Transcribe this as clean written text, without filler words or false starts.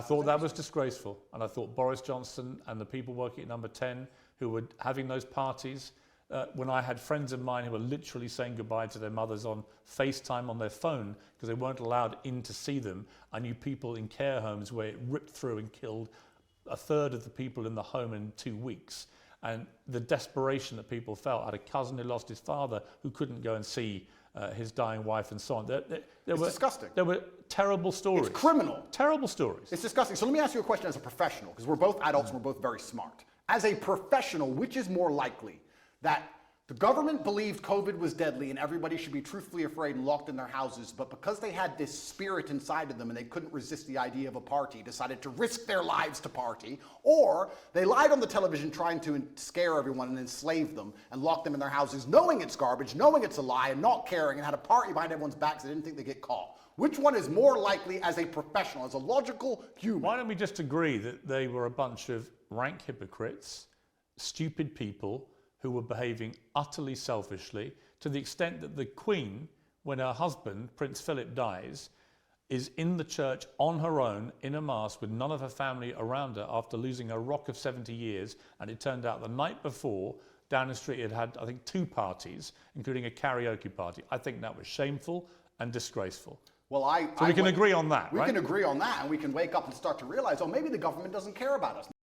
I thought that was disgraceful, and I thought Boris Johnson and the people working at Number 10 who were having those parties, when I had friends of mine who were literally saying goodbye to their mothers on FaceTime on their phone because they weren't allowed in to see them. I knew people in care homes where it ripped through and killed a third of the people in the home in 2 weeks. And the desperation that people felt. I had a cousin who lost his father who couldn't go and see his dying wife and so on. It's disgusting. There were terrible stories. It's criminal. Terrible stories. It's disgusting. So let me ask you a question as a professional, because we're both adults and we're both very smart. As a professional, which is more likely, that the government believed COVID was deadly and everybody should be truthfully afraid and locked in their houses, but because they had this spirit inside of them and they couldn't resist the idea of a party, decided to risk their lives to party, or they lied on the television trying to scare everyone and enslave them and lock them in their houses, knowing it's garbage, knowing it's a lie, and not caring, and had a party behind everyone's backs so they didn't think they'd get caught? Which one is more likely as a professional, as a logical human? Why don't we just agree that they were a bunch of rank hypocrites, stupid people, who were behaving utterly selfishly, to the extent that the Queen, when her husband, Prince Philip, dies, is in the church on her own, in a mass, with none of her family around her after losing a rock of 70 years. And it turned out the night before, Downing Street had, I think, 2 parties, including a karaoke party. I think that was shameful and disgraceful. Well, so we can agree on that, right? We can agree on that, and we can wake up and start to realize, oh, maybe the government doesn't care about us.